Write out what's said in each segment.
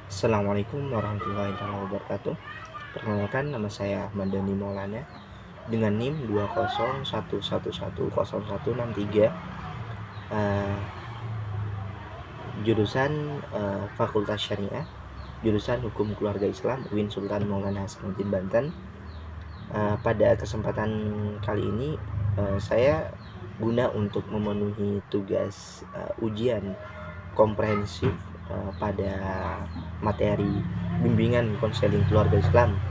Assalamualaikum warahmatullahi wabarakatuh. Perkenalkan, nama saya Ahmad Dhani Maulana dengan NIM 201111013, jurusan Fakultas Syariah, jurusan Hukum Keluarga Islam, UIN Sultan Maulana Hasanuddin Banten. Pada kesempatan kali ini saya guna untuk memenuhi tugas ujian komprehensif pada materi bimbingan konseling keluarga Islam.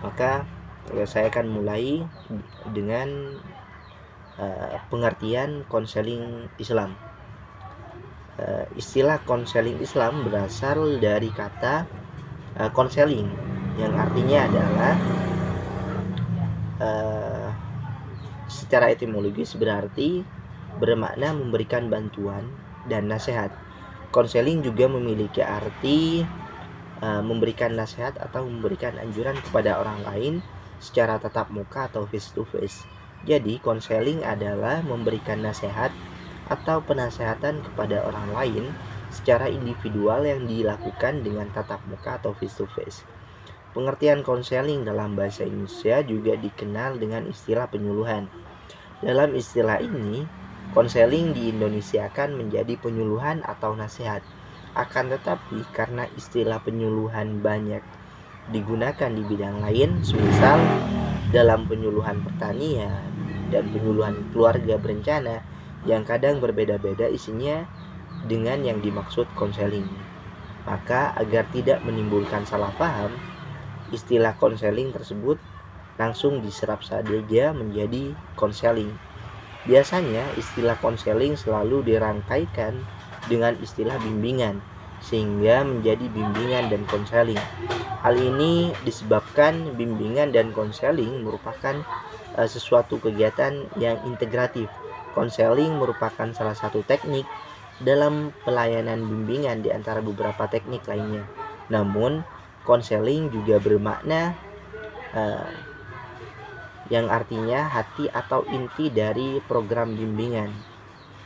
Maka saya akan mulai dengan pengertian konseling Islam. Istilah konseling Islam berasal dari kata konseling, yang artinya adalah secara etimologis berarti bermakna memberikan bantuan dan nasihat. Konseling juga memiliki arti memberikan nasihat atau memberikan anjuran kepada orang lain secara tatap muka atau face to face. Jadi konseling adalah memberikan nasihat atau penasehatan kepada orang lain secara individual yang dilakukan dengan tatap muka atau face to face. Pengertian konseling dalam bahasa Indonesia juga dikenal dengan istilah penyuluhan. Dalam istilah ini, konseling di Indonesia akan menjadi penyuluhan atau nasihat. Akan tetapi karena istilah penyuluhan banyak digunakan di bidang lain, semisal dalam penyuluhan pertanian dan penyuluhan keluarga berencana yang kadang berbeda-beda isinya dengan yang dimaksud konseling. Maka agar tidak menimbulkan salah paham, istilah konseling tersebut langsung diserap saja menjadi konseling. Biasanya istilah konseling selalu dirangkaikan dengan istilah bimbingan sehingga menjadi bimbingan dan konseling. Hal ini disebabkan bimbingan dan konseling merupakan sesuatu kegiatan yang integratif. Konseling merupakan salah satu teknik dalam pelayanan bimbingan di antara beberapa teknik lainnya. Namun, konseling juga bermakna yang artinya hati atau inti dari program bimbingan.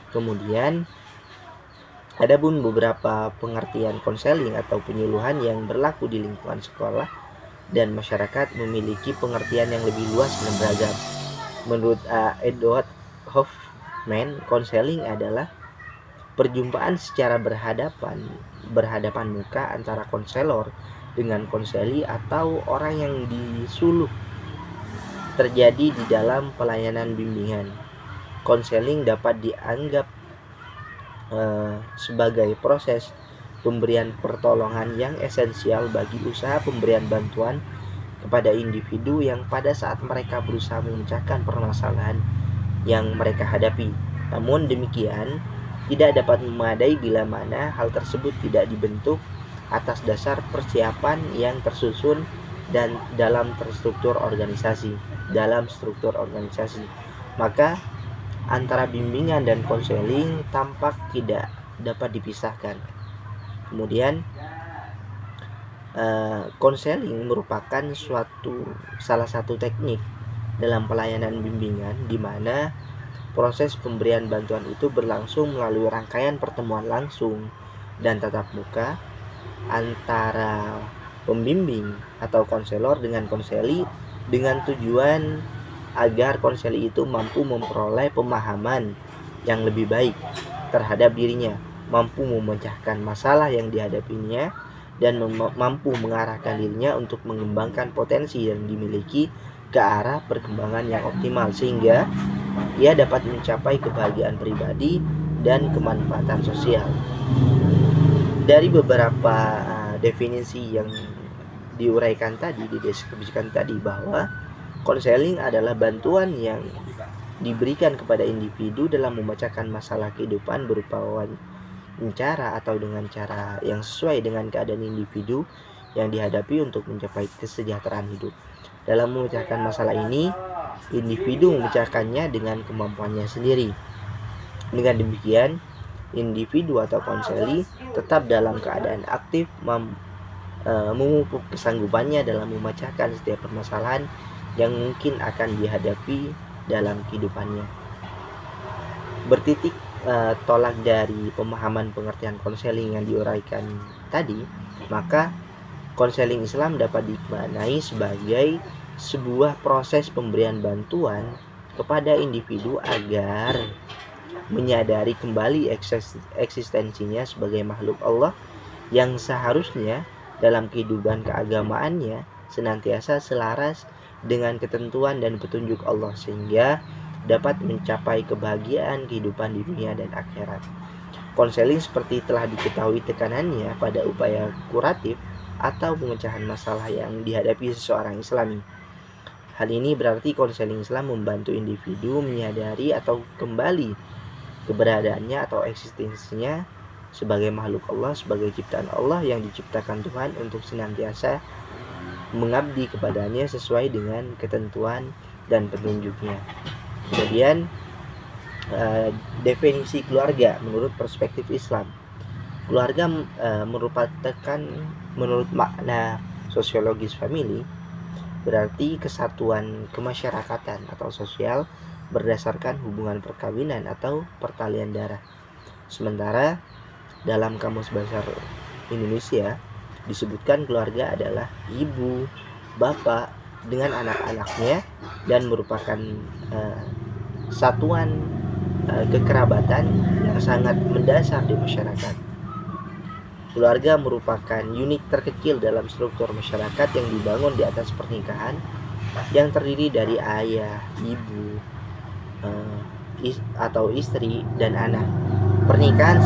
Kemudian, ada pun beberapa pengertian konseling atau penyuluhan yang berlaku di lingkungan sekolah dan masyarakat memiliki pengertian yang lebih luas dan beragam. Menurut Edward Hoffman, konseling adalah perjumpaan secara berhadapan muka antara konselor dengan konseli atau orang yang disuluh terjadi di dalam pelayanan bimbingan. Konseling dapat dianggap sebagai proses pemberian pertolongan yang esensial bagi usaha pemberian bantuan kepada individu yang pada saat mereka berusaha memecahkan permasalahan yang mereka hadapi. Namun demikian, tidak dapat memadai bila mana hal tersebut tidak dibentuk atas dasar persiapan yang tersusun dan dalam struktur organisasi. Maka antara bimbingan dan konseling tampak tidak dapat dipisahkan. Kemudian konseling merupakan salah satu teknik dalam pelayanan bimbingan di mana proses pemberian bantuan itu berlangsung melalui rangkaian pertemuan langsung dan tatap muka antara pembimbing atau konselor dengan konseli dengan tujuan agar konseli itu mampu memperoleh pemahaman yang lebih baik terhadap dirinya, mampu memecahkan masalah yang dihadapinya, dan mampu mengarahkan dirinya untuk mengembangkan potensi yang dimiliki ke arah perkembangan yang optimal sehingga ia dapat mencapai kebahagiaan pribadi dan kemanfaatan sosial. Dari beberapa definisi yang diuraikan tadi, dideskripsikan tadi, bahwa konseling adalah bantuan yang diberikan kepada individu dalam memecahkan masalah kehidupan berupa wawancara atau dengan cara yang sesuai dengan keadaan individu yang dihadapi untuk mencapai kesejahteraan hidup. Dalam memecahkan masalah ini, individu memecahkannya dengan kemampuannya sendiri. Dengan demikian, individu atau konseli tetap dalam keadaan aktif memupuk kesanggupannya dalam memecahkan setiap permasalahan yang mungkin akan dihadapi dalam kehidupannya. Bertitik tolak dari pemahaman pengertian konseling yang diuraikan tadi, maka konseling Islam dapat dimaknai sebagai sebuah proses pemberian bantuan kepada individu agar menyadari kembali eksistensinya sebagai makhluk Allah yang seharusnya dalam kehidupan keagamaannya senantiasa selaras dengan ketentuan dan petunjuk Allah, sehingga dapat mencapai kebahagiaan kehidupan di dunia dan akhirat. Konseling seperti telah diketahui tekanannya pada upaya kuratif atau pemecahan masalah yang dihadapi seseorang Islami. Hal ini berarti konseling Islam membantu individu menyadari atau kembali keberadaannya atau eksistensinya sebagai makhluk Allah, sebagai ciptaan Allah yang diciptakan Tuhan untuk senantiasa mengabdi kepadanya sesuai dengan ketentuan dan petunjuknya. Kemudian definisi keluarga menurut perspektif Islam. Keluarga merupakan, menurut makna sosiologis family, berarti kesatuan kemasyarakatan atau sosial berdasarkan hubungan perkawinan atau pertalian darah. Sementara dalam Kamus Besar Indonesia disebutkan keluarga adalah ibu, bapak dengan anak-anaknya dan merupakan satuan kekerabatan yang sangat mendasar di masyarakat. Keluarga merupakan unit terkecil dalam struktur masyarakat yang dibangun di atas pernikahan yang terdiri dari ayah, ibu, atau istri dan anak. Pernikahan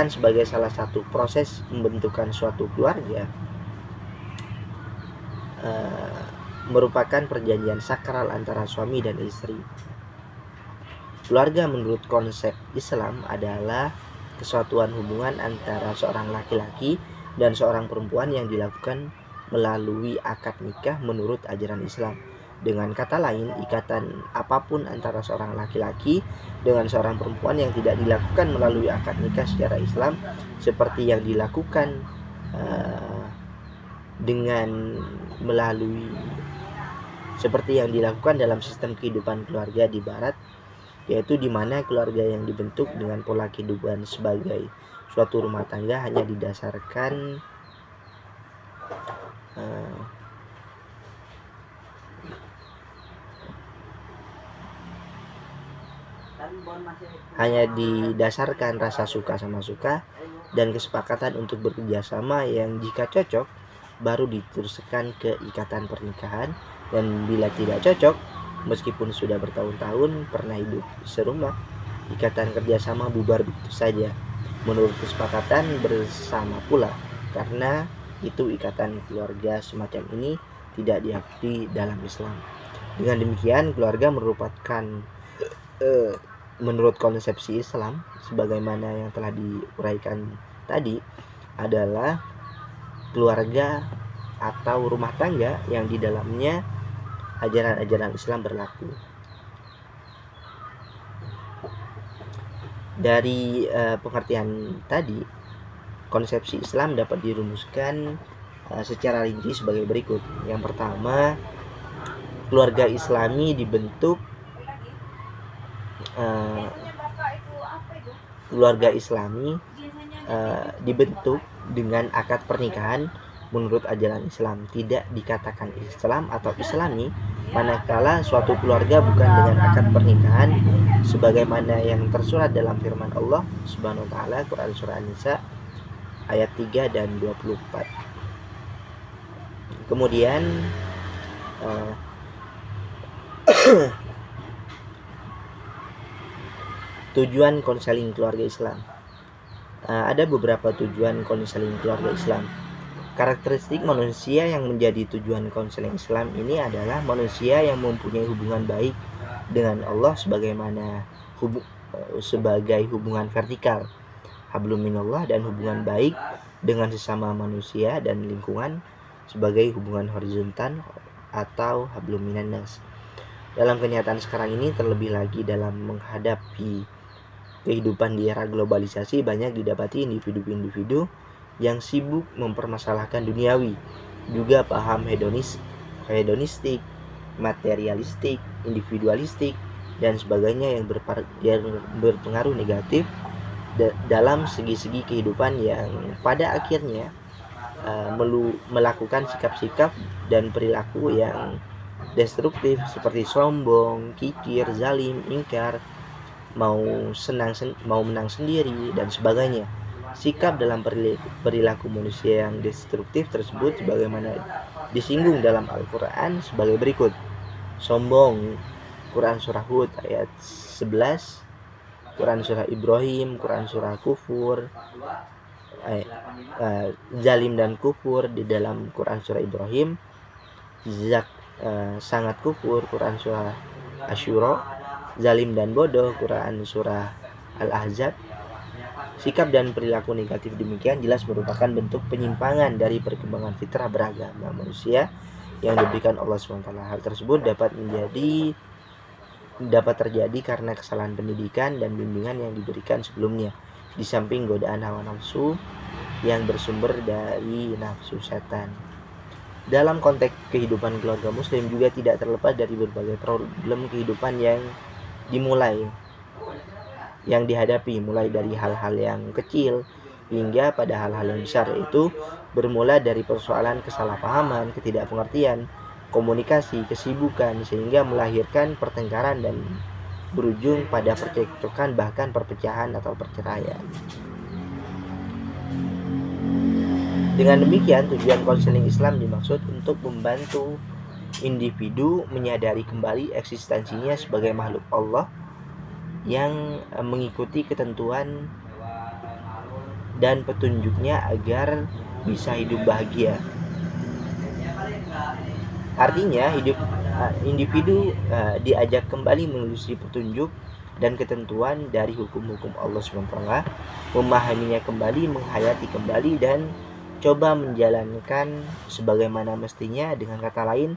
sebagai salah satu proses pembentukan suatu keluarga merupakan perjanjian sakral antara suami dan istri. Keluarga menurut konsep Islam adalah kesatuan hubungan antara seorang laki-laki dan seorang perempuan yang dilakukan melalui akad nikah menurut ajaran Islam. Dengan kata lain, ikatan apapun antara seorang laki-laki dengan seorang perempuan yang tidak dilakukan melalui akad nikah secara Islam, seperti yang dilakukan dalam sistem kehidupan keluarga di Barat, yaitu di mana keluarga yang dibentuk dengan pola kehidupan sebagai suatu rumah tangga hanya didasarkan rasa suka sama suka dan kesepakatan untuk bekerja sama yang jika cocok baru diteruskan ke ikatan pernikahan, dan bila tidak cocok meskipun sudah bertahun-tahun pernah hidup serumah, ikatan kerjasama bubar begitu saja menurut kesepakatan bersama pula, karena itu ikatan keluarga semacam ini tidak diakui dalam Islam. Dengan demikian, keluarga merupakan menurut konsepsi Islam sebagaimana yang telah diuraikan tadi adalah keluarga atau rumah tangga yang di dalamnya ajaran-ajaran Islam berlaku. Dari pengertian tadi, konsepsi Islam dapat dirumuskan secara rinci sebagai berikut. Yang pertama, keluarga Islami dibentuk dengan akad pernikahan menurut ajaran Islam, tidak dikatakan Islam atau Islami manakala suatu keluarga bukan dengan akad pernikahan sebagaimana yang tersurat dalam firman Allah Subhanahu wa taala, Quran surah An-Nisa ayat 3 dan 24. Kemudian tujuan konseling keluarga Islam. Ada beberapa tujuan konseling keluarga Islam. Karakteristik manusia yang menjadi tujuan konseling Islam ini adalah manusia yang mempunyai hubungan baik dengan Allah sebagaimana sebagai hubungan vertikal, hablum minallah, dan hubungan baik dengan sesama manusia dan lingkungan sebagai hubungan horizontal atau hablum minannas. Dalam kenyataan sekarang ini, terlebih lagi dalam menghadapi kehidupan di era globalisasi, banyak didapati individu-individu yang sibuk mempermasalahkan duniawi, juga paham hedonistik, materialistik, individualistik, dan sebagainya yang berpengaruh negatif dalam segi-segi kehidupan yang pada akhirnya melakukan sikap-sikap dan perilaku yang destruktif seperti sombong, kikir, zalim, ingkar, mau menang sendiri dan sebagainya. Sikap dalam perilaku manusia yang destruktif tersebut sebagaimana disinggung dalam Al-Quran sebagai berikut. Sombong, Quran surah Hud ayat 11, Quran surah Ibrahim, Quran surah kufur, zalim dan kufur di dalam Quran surah Ibrahim, sangat kufur Quran surah Asyura, zalim dan bodoh Quran surah Al-Ahzab. Sikap dan perilaku negatif demikian jelas merupakan bentuk penyimpangan dari perkembangan fitrah beragama manusia yang diberikan Allah SWT. Hal tersebut dapat terjadi karena kesalahan pendidikan dan bimbingan yang diberikan sebelumnya, di samping godaan hawa nafsu yang bersumber dari nafsu setan. Dalam konteks kehidupan keluarga muslim juga tidak terlepas dari berbagai problem kehidupan yang dihadapi, mulai dari hal-hal yang kecil hingga pada hal-hal yang besar, yaitu bermula dari persoalan kesalahpahaman, ketidakpengertian, komunikasi, kesibukan, sehingga melahirkan pertengkaran dan berujung pada percekcokan bahkan perpecahan atau perceraian. Dengan demikian, tujuan konseling Islam dimaksud untuk membantu individu menyadari kembali eksistensinya sebagai makhluk Allah yang mengikuti ketentuan dan petunjuknya agar bisa hidup bahagia. Artinya individu diajak kembali menelusuri petunjuk dan ketentuan dari hukum-hukum Allah SWT, memahaminya kembali, menghayati kembali, dan coba menjalankan sebagaimana mestinya. Dengan kata lain,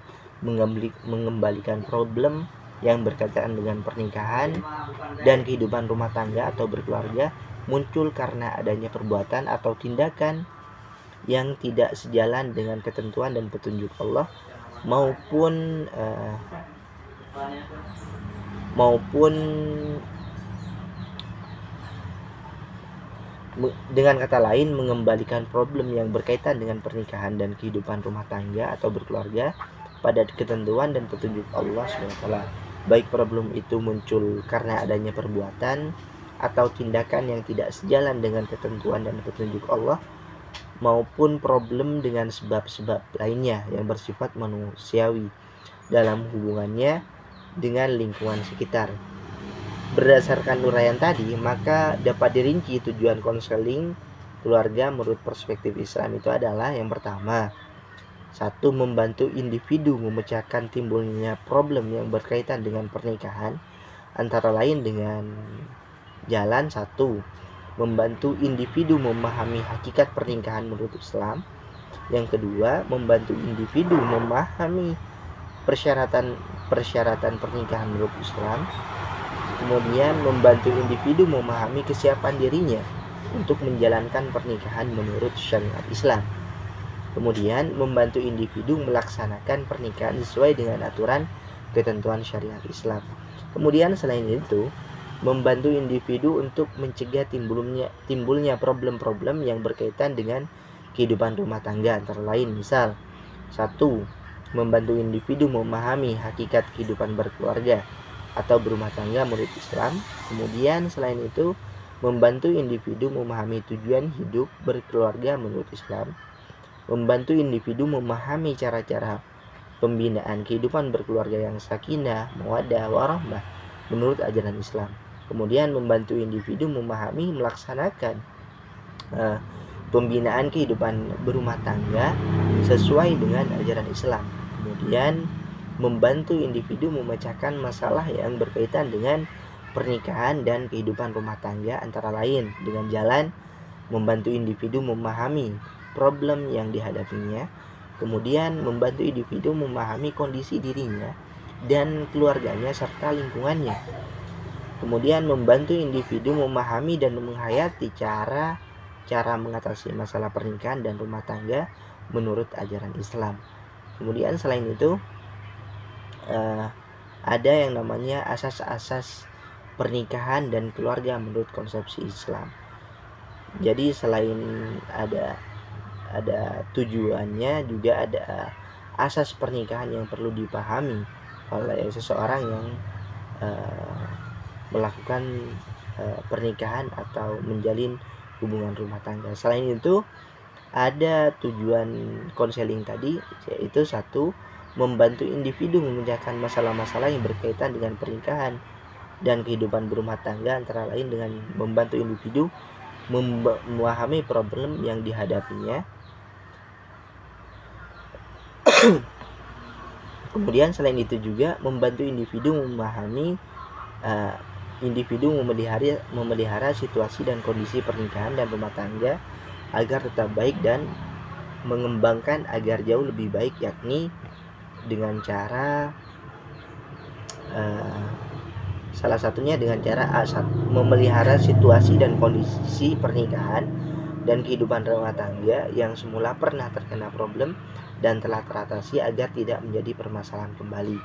mengembalikan problem yang berkaitan dengan pernikahan dan kehidupan rumah tangga atau berkeluarga muncul karena adanya perbuatan atau tindakan yang tidak sejalan dengan ketentuan dan petunjuk Allah maupun dengan kata lain mengembalikan problem yang berkaitan dengan pernikahan dan kehidupan rumah tangga atau berkeluarga pada ketentuan dan petunjuk Allah SWT. Baik problem itu muncul karena adanya perbuatan atau tindakan yang tidak sejalan dengan ketentuan dan petunjuk Allah, maupun problem dengan sebab-sebab lainnya yang bersifat manusiawi dalam hubungannya dengan lingkungan sekitar. Berdasarkan uraian tadi, maka dapat dirinci tujuan konseling keluarga menurut perspektif Islam itu adalah: yang pertama, 1. Membantu individu memecahkan timbulnya problem yang berkaitan dengan pernikahan, antara lain dengan jalan 1. Membantu individu memahami hakikat pernikahan menurut Islam. Yang kedua, membantu individu memahami persyaratan pernikahan menurut Islam. Kemudian membantu individu memahami kesiapan dirinya untuk menjalankan pernikahan menurut syariat Islam. Kemudian membantu individu melaksanakan pernikahan sesuai dengan aturan ketentuan syariat Islam. Kemudian selain itu, membantu individu untuk mencegah timbulnya problem-problem yang berkaitan dengan kehidupan rumah tangga, antara lain misal 1. Membantu individu memahami hakikat kehidupan berkeluarga atau berumah tangga menurut Islam. Kemudian selain itu, membantu individu memahami tujuan hidup berkeluarga menurut Islam. Membantu individu memahami cara-cara pembinaan kehidupan berkeluarga yang sakinah, mawaddah, warahmah menurut ajaran Islam. Kemudian membantu individu memahami melaksanakan pembinaan kehidupan berumah tangga sesuai dengan ajaran Islam. Kemudian membantu individu memecahkan masalah yang berkaitan dengan pernikahan dan kehidupan rumah tangga, antara lain dengan jalan membantu individu memahami problem yang dihadapinya. Kemudian membantu individu memahami kondisi dirinya dan keluarganya serta lingkungannya. Kemudian membantu individu memahami dan menghayati cara mengatasi masalah pernikahan dan rumah tangga menurut ajaran Islam. Kemudian selain itu, ada yang namanya asas-asas pernikahan dan keluarga menurut konsepsi Islam. Jadi selain ada tujuannya, juga ada asas pernikahan yang perlu dipahami oleh seseorang yang melakukan pernikahan atau menjalin hubungan rumah tangga. Selain itu, ada tujuan konseling tadi, yaitu satu, membantu individu memecahkan masalah-masalah yang berkaitan dengan pernikahan dan kehidupan berumah tangga, antara lain dengan membantu individu memahami problem yang dihadapinya. Kemudian selain itu juga membantu individu memahami individu memelihara situasi dan kondisi pernikahan dan rumah tangga agar tetap baik dan mengembangkan agar jauh lebih baik, yakni dengan cara salah satunya dengan cara memelihara situasi dan kondisi pernikahan dan kehidupan rumah tangga yang semula pernah terkena problem dan telah teratasi agar tidak menjadi permasalahan kembali.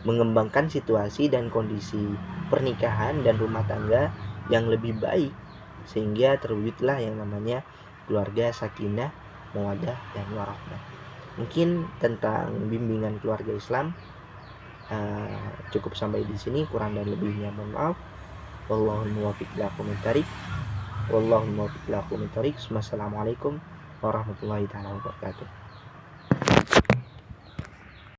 Mengembangkan situasi dan kondisi pernikahan dan rumah tangga yang lebih baik sehingga terwujudlah yang namanya keluarga sakinah, mawaddah, dan warahmah. Mungkin tentang bimbingan keluarga Islam cukup sampai di sini, kurang dan lebihnya mohon maaf. Wallahul muwaffiq ila aqwamit thoriq. Wassalamualaikum warahmatullahi wabarakatuh.